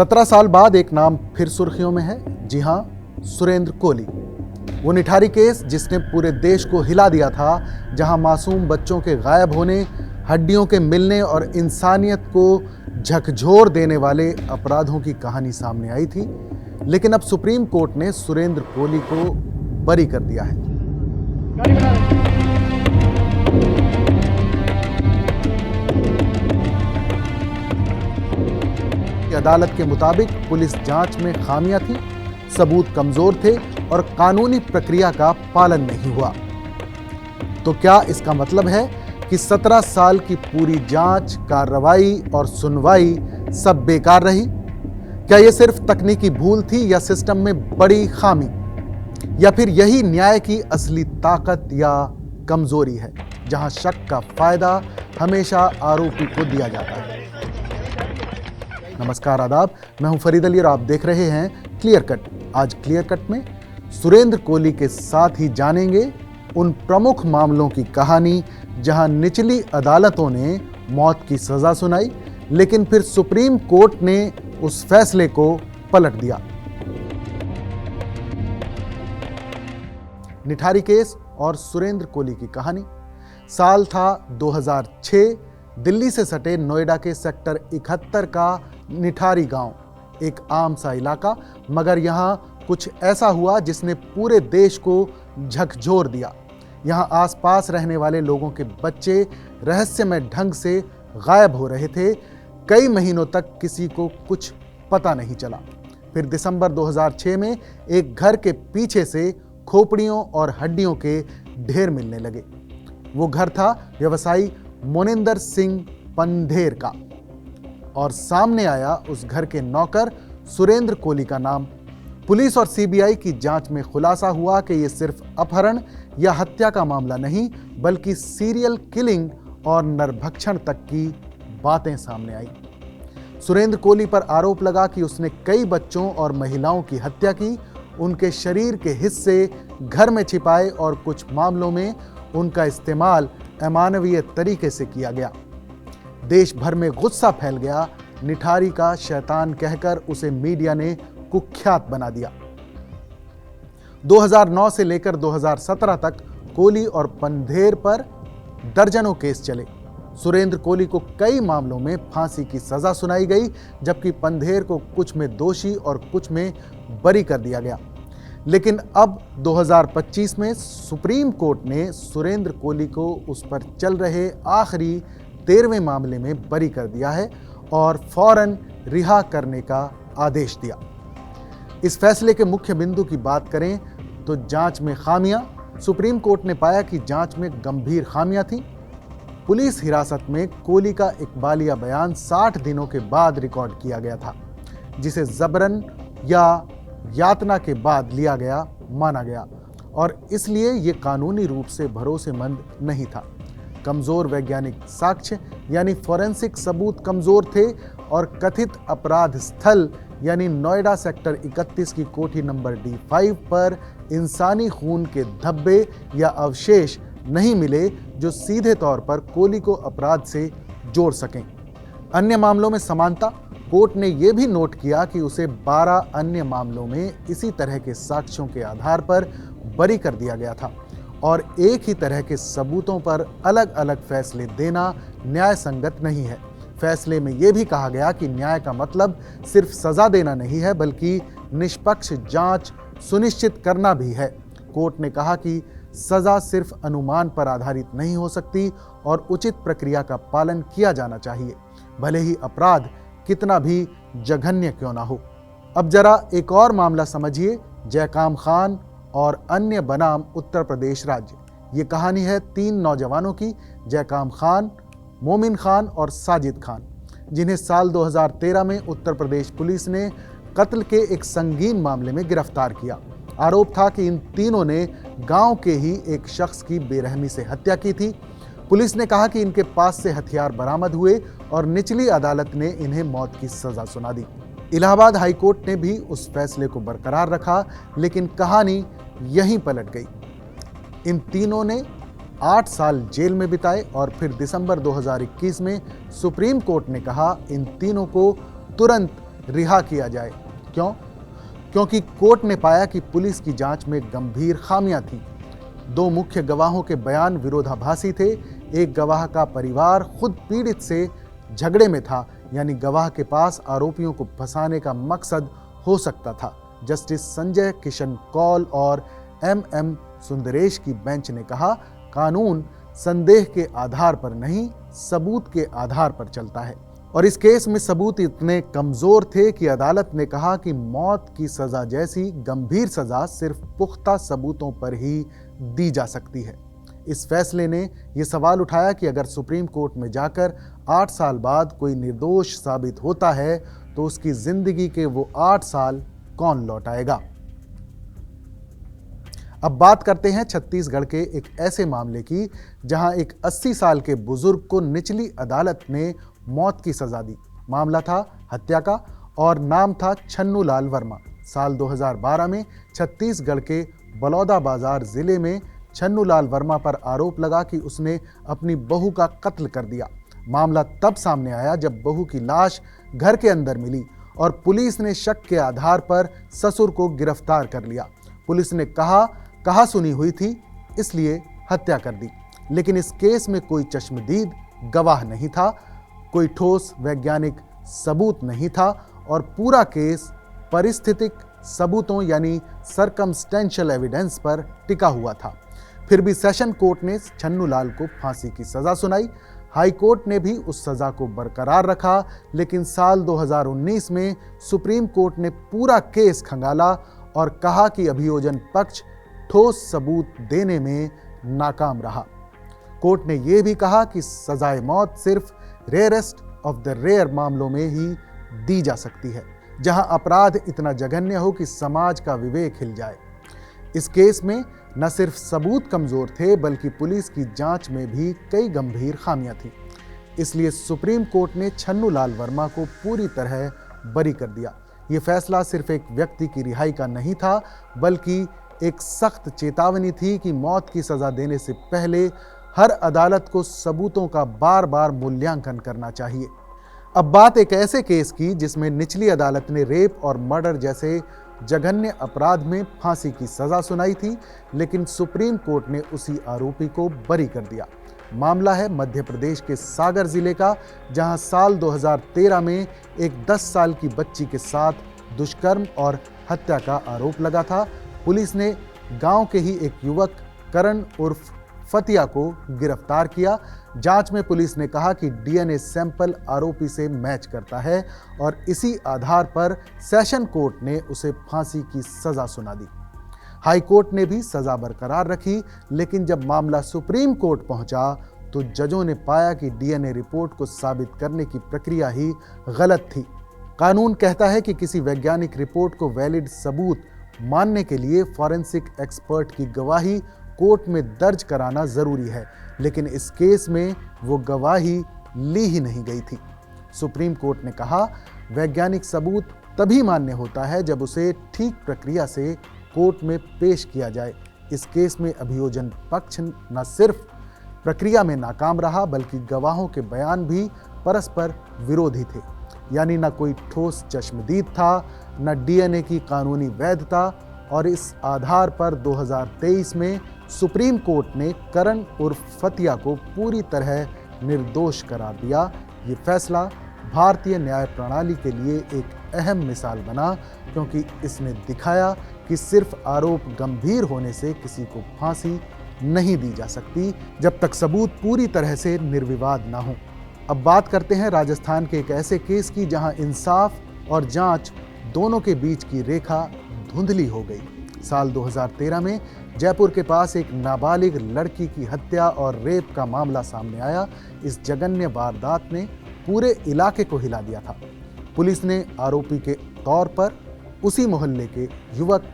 17 साल बाद एक नाम फिर सुर्खियों में है। जी हां, सुरेंद्र कोली। वो निठारी केस जिसने पूरे देश को हिला दिया था, जहां मासूम बच्चों के गायब होने, हड्डियों के मिलने और इंसानियत को झकझोर देने वाले अपराधों की कहानी सामने आई थी। लेकिन अब सुप्रीम कोर्ट ने सुरेंद्र कोली को बरी कर दिया है। अदालत के मुताबिक पुलिस जांच में खामियां थी, सबूत कमजोर थे और कानूनी प्रक्रिया का पालन नहीं हुआ। तो क्या इसका मतलब है कि 17 साल की पूरी जांच, कार्रवाई और सुनवाई सब बेकार रही? क्या यह सिर्फ तकनीकी भूल थी या सिस्टम में बड़ी खामी, या फिर यही न्याय की असली ताकत या कमजोरी है, जहां शक का फायदा हमेशा आरोपी को दिया जाता है? नमस्कार, आदाब। मैं हूं फरीद अली और आप देख रहे हैं क्लियर कट। आज क्लियर कट में सुरेंद्र कोली के साथ ही जानेंगे उन प्रमुख मामलों की कहानी जहां निचली अदालतों ने मौत की सजा सुनाई, लेकिन फिर सुप्रीम कोर्ट ने उस फैसले को पलट दिया। निठारी केस और सुरेंद्र कोली की कहानी। साल था 2006। दिल्ली से सटे नोएडा के सेक्टर 71 का निठारी गांव, एक आम सा इलाका, मगर यहां कुछ ऐसा हुआ जिसने पूरे देश को झकझोर दिया। यहां आसपास रहने वाले लोगों के बच्चे रहस्यमय ढंग से गायब हो रहे थे। कई महीनों तक किसी को कुछ पता नहीं चला। फिर दिसंबर 2006 में एक घर के पीछे से खोपड़ियों और हड्डियों के ढेर मिलने लगे। वो घर था व्यवसायी मोनिंदर सिंह पंधेर का, और सामने आया उस घर के नौकर सुरेंद्र कोली का नाम। पुलिस और सीबीआई की जांच में खुलासा हुआ कि यह सिर्फ अपहरण या हत्या का मामला नहीं, बल्कि सीरियल किलिंग और नरभक्षण तक की बातें सामने आई। सुरेंद्र कोली पर आरोप लगा कि उसने कई बच्चों और महिलाओं की हत्या की, उनके शरीर के हिस्से घर में छिपाए और कुछ मामलों में उनका इस्तेमाल अमानवीय तरीके से किया गया। देश भर में गुस्सा फैल गया। निठारी का शैतान कहकर उसे मीडिया ने कुख्यात बना दिया। 2009 से लेकर 2017 तक कोली और पंधेर पर दर्जनों केस चले। सुरेंद्र कोली को कई मामलों में फांसी की सजा सुनाई गई, जबकि पंधेर को कुछ में दोषी और कुछ में बरी कर दिया गया। लेकिन अब 2025 में सुप्रीम कोर्ट ने सुरेंद्र कोली को उस पर चल रहे आखिरी 13वें मामले में बरी कर दिया है और फौरन रिहा करने का आदेश दिया। इस फैसले के मुख्य बिंदु की बात करें तो जांच में खामियां। सुप्रीम कोर्ट ने पाया कि जांच में गंभीर खामियां थीं। पुलिस हिरासत में कोली का इकबालिया बयान 60 दिनों के बाद रिकॉर्ड किया गया था, जिसे जबरन या यातना के बाद लिया गया माना गया, और इसलिए ये कानूनी रूप से भरोसेमंद नहीं था। कमजोर वैज्ञानिक साक्ष्य यानी फोरेंसिक सबूत कमजोर थे, और कथित अपराध स्थल यानी नोएडा सेक्टर 31 की कोठी नंबर D5 पर इंसानी खून के धब्बे या अवशेष नहीं मिले जो सीधे तौर पर कोली को अपराध से जोड़ सकें। अन्य मामलों में समानता। कोर्ट ने यह भी नोट किया कि उसे 12 अन्य मामलों में इसी तरह के साक्ष्यों के आधार पर बरी कर दिया गया था, और एक ही तरह के सबूतों पर अलग अलग फैसले देना न्याय संगत नहीं है। फैसले में यह भी कहा गया कि न्याय का मतलब सिर्फ सजा देना नहीं है, बल्कि निष्पक्ष जांच सुनिश्चित करना भी है। कोर्ट ने कहा कि सजा सिर्फ अनुमान पर आधारित नहीं हो सकती और उचित प्रक्रिया का पालन किया जाना चाहिए, भले ही अपराध कितना भी जघन्य क्यों ना हो। अब जरा एक और मामला समझिए, जयकाम खान और अन्य बनाम उत्तर प्रदेश राज्य। ये कहानी है 3 नौजवानों की, जयकाम खान, मोमिन खान और साजिद खान, जिन्हें साल 2013 में उत्तर प्रदेश पुलिस ने कत्ल के एक संगीन मामले में गिरफ्तार किया। आरोप था कि इन तीनों ने गांव के ही एक शख्स की बेरहमी से हत्या की थी। पुलिस ने कहा कि इनके पास से हथियार बरामद हुए और निचली अदालत ने इन्हें मौत की सजा सुना दी। इलाहाबाद हाईकोर्ट ने भी उस फैसले को बरकरार रखा, लेकिन कहानी यहीं पलट गई। इन तीनों ने 8 साल जेल में बिताए और फिर दिसंबर 2021 में सुप्रीम कोर्ट ने कहा इन तीनों को तुरंत रिहा किया जाए। क्यों? क्योंकि कोर्ट ने पाया कि पुलिस की जांच में गंभीर खामियां थीं। 2 मुख्य गवाहों के बयान विरोधाभासी थे। एक गवाह का परिवार खुद पीड़ित से झगड़े में था, यानी गवाह के पास आरोपियों को फंसाने का मकसद हो सकता था। जस्टिस संजय किशन कौल और MM सुंदरेश की बेंच ने कहा, कानून संदेह के आधार पर नहीं, सबूत के आधार पर चलता है। और इस केस में सबूत इतने कमजोर थे कि अदालत ने कहा कि मौत की सजा जैसी गंभीर सजा सिर्फ पुख्ता सबूतों पर ही दी जा सकती है। इस फैसले ने यह सवाल उठाया कि अगर सुप्रीम कोर्ट में जाकर 8 साल बाद कोई निर्दोष साबित होता है तो उसकी जिंदगी के वो 8 साल कौन लौटाएगा। अब बात करते हैं छत्तीसगढ़ के एक ऐसे मामले की जहां एक 80 साल के बुजुर्ग को निचली अदालत ने मौत की सजा दी। मामला था हत्या का और नाम था छन्नू लाल वर्मा। साल 2012 में छत्तीसगढ़ के बलौदाबाजार जिले में छन्नू लाल वर्मा पर आरोप लगा कि उसने अपनी बहू का कत्ल कर दिया। मामला तब सामने आया जब बहू की लाश घर के अंदर मिली और पुलिस ने शक के आधार पर ससुर को गिरफ्तार कर लिया। पुलिस ने कहा सुनी हुई थी, इसलिए हत्या कर दी। लेकिन इस केस में कोई चश्मदीद गवाह नहीं था, कोई ठोस वैज्ञानिक सबूत नहीं था और पूरा केस परिस्थितिक सबूतों यानी सर्कमस्टेंशियल एविडेंस पर टिका हुआ था। फिर भी सेशन कोर्ट ने छन्नू लाल को फांसी की सजा सुनाई। हाई कोर्ट ने भी उस सजा को बरकरार रखा, लेकिन साल 2019 में सुप्रीम कोर्ट ने पूरा केस खंगाला और कहा कि अभियोजन पक्ष ठोस सबूत देने में नाकाम रहा। कोर्ट ने यह भी कहा कि सजाए मौत सिर्फ रेयरेस्ट ऑफ द रेयर मामलों में ही दी जा सकती है, जहां अपराध इतना जघन्य हो कि समाज का विवेक हिल जाए। इस केस में न सिर्फ सबूत कमजोर थे बल्कि पुलिस की जांच में भी कई गंभीर खामियां थीं। इसलिए सुप्रीम कोर्ट ने छन्नू लाल वर्मा को पूरी तरह बरी कर दिया। ये फैसला सिर्फ एक व्यक्ति की रिहाई का नहीं था, बल्कि एक सख्त चेतावनी थी कि मौत की सजा देने से पहले हर अदालत को सबूतों का बार बार मूल्यांकन करना चाहिए। अब बात एक ऐसे केस की जिसमें निचली अदालत ने रेप और मर्डर जैसे जघन्य अपराध में फांसी की सजा सुनाई थी, लेकिन सुप्रीम कोर्ट ने उसी आरोपी को बरी कर दिया। मामला है मध्य प्रदेश के सागर जिले का, जहां साल 2013 में एक 10 साल की बच्ची के साथ दुष्कर्म और हत्या का आरोप लगा था। पुलिस ने गांव के ही एक युवक करण उर्फ फतिया को गिरफ्तार किया। जांच में पुलिस ने कहा कि DNA सैंपल आरोपी से मैच करता है और इसी आधार पर सेशन कोर्ट ने उसे फांसी की सजा सुना दी। हाई कोर्ट ने भी सजा बरकरार रखी, लेकिन जब मामला सुप्रीम कोर्ट पहुंचा तो जजों ने पाया कि DNA रिपोर्ट को साबित करने की प्रक्रिया ही गलत थी। कानून कहता है कि किसी वैज्ञानिक रिपोर्ट को वैलिड सबूत मानने के लिए फॉरेंसिक एक्सपर्ट की गवाही कोर्ट में दर्ज कराना जरूरी है, लेकिन इस केस में वो गवाही ली ही नहीं गई थी। सुप्रीम कोर्ट ने कहा, वैज्ञानिक सबूत तभी मान्य होता है जब उसे ठीक प्रक्रिया से कोर्ट में पेश किया जाए। इस केस में अभियोजन पक्ष न सिर्फ प्रक्रिया में नाकाम रहा बल्कि गवाहों के बयान भी परस्पर विरोधी थे, यानी न कोई ठोस चश्मदीद था, न DNA की कानूनी वैधता। और इस आधार पर 2023 में सुप्रीम कोर्ट ने करण उर्फ फतिया को पूरी तरह निर्दोष करार दिया। ये फैसला भारतीय न्याय प्रणाली के लिए एक अहम मिसाल बना, क्योंकि इसने दिखाया कि सिर्फ आरोप गंभीर होने से किसी को फांसी नहीं दी जा सकती जब तक सबूत पूरी तरह से निर्विवाद ना हो। अब बात करते हैं राजस्थान के एक ऐसे केस की जहां इंसाफ और जांच दोनों के बीच की रेखा धुंधली हो गई। साल 2013 में जयपुर के पास एक नाबालिग लड़की की हत्या और रेप का मामला सामने आया। इस जघन्य वारदात ने पूरे इलाके को हिला दिया था। पुलिस ने आरोपी के तौर पर उसी मोहल्ले के युवक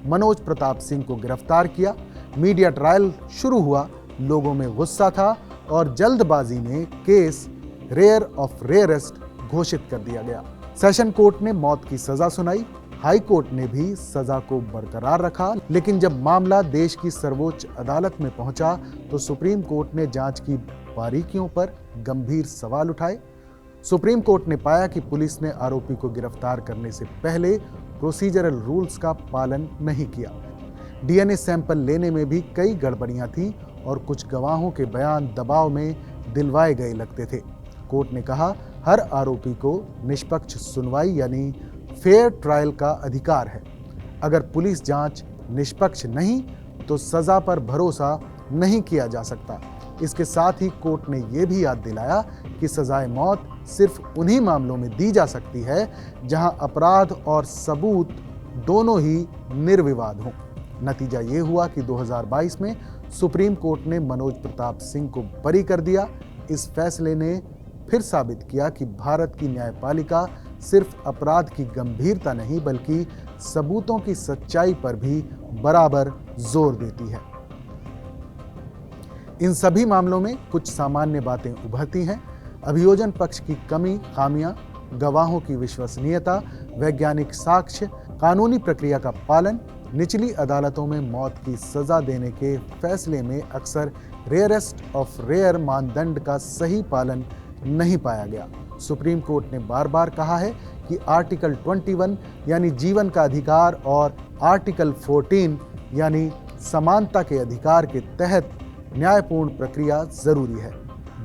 मनोज प्रताप सिंह को गिरफ्तार किया। मीडिया ट्रायल शुरू हुआ, लोगों में गुस्सा था और जल्दबाजी में केस रेयर ऑफ रेयरेस्ट घोषित कर दिया गया। सेशन कोर्ट ने मौत की सजा सुनाई, हाई कोर्ट ने भी सजा को बरकरार रखा, लेकिन जब मामला देश की सर्वोच्च अदालत में पहुंचा तो सुप्रीम कोर्ट ने जांच की बारीकियों पर गंभीर सवाल उठाए। सुप्रीम कोर्ट ने पाया कि पुलिस ने आरोपी को गिरफ्तार करने से पहले प्रोसीजरल रूल्स का पालन नहीं किया। डीएनए सैंपल लेने में भी कई गड़बड़ियां थी और कुछ गवाहों के बयान दबाव में दिलवाए गए लगते थे। कोर्ट ने कहा, हर आरोपी को निष्पक्ष सुनवाई यानी फेयर ट्रायल का अधिकार है। अगर पुलिस जांच निष्पक्ष नहीं तो सजा पर भरोसा नहीं किया जा सकता। इसके साथ ही कोर्ट ने यह भी याद दिलाया कि सजाए मौत सिर्फ उन्हीं मामलों में दी जा सकती है जहां अपराध और सबूत दोनों ही निर्विवाद हों। नतीजा ये हुआ कि 2022 में सुप्रीम कोर्ट ने मनोज प्रताप सिंह को बरी कर दिया। इस फैसले ने फिर साबित किया कि भारत की न्यायपालिका सिर्फ अपराध की गंभीरता नहीं बल्कि सबूतों की सच्चाई पर भी बराबर जोर देती है। इन सभी मामलों में कुछ सामान्य बातें उभरती हैं। अभियोजन पक्ष की कमी, खामियां, गवाहों की विश्वसनीयता, वैज्ञानिक साक्ष्य, कानूनी प्रक्रिया का पालन, निचली अदालतों में मौत की सजा देने के फैसले में अक्सर रेयरेस्ट ऑफ रेयर मानदंड का सही पालन नहीं पाया गया। सुप्रीम कोर्ट ने बार बार कहा है कि आर्टिकल 21 यानी जीवन का अधिकार और आर्टिकल 14 यानी समानता के अधिकार के तहत न्यायपूर्ण प्रक्रिया जरूरी है।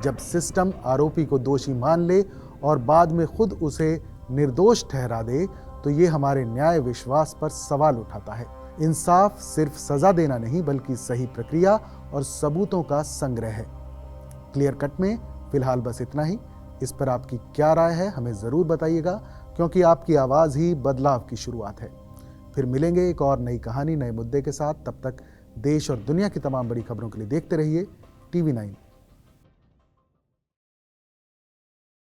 जब सिस्टम आरोपी को दोषी मान ले और बाद में खुद उसे निर्दोष ठहरा दे तो ये हमारे न्याय विश्वास पर सवाल उठाता है। इंसाफ सिर्फ सजा देना नहीं बल्कि सही प्रक्रिया और सबूतों का संग्रह है। क्लियर कट में फिलहाल बस इतना ही। इस पर आपकी क्या राय है हमें ज़रूर बताइएगा, क्योंकि आपकी आवाज़ ही बदलाव की शुरुआत है। फिर मिलेंगे एक और नई कहानी, नए मुद्दे के साथ। तब तक देश और दुनिया की तमाम बड़ी खबरों के लिए देखते रहिए TV9।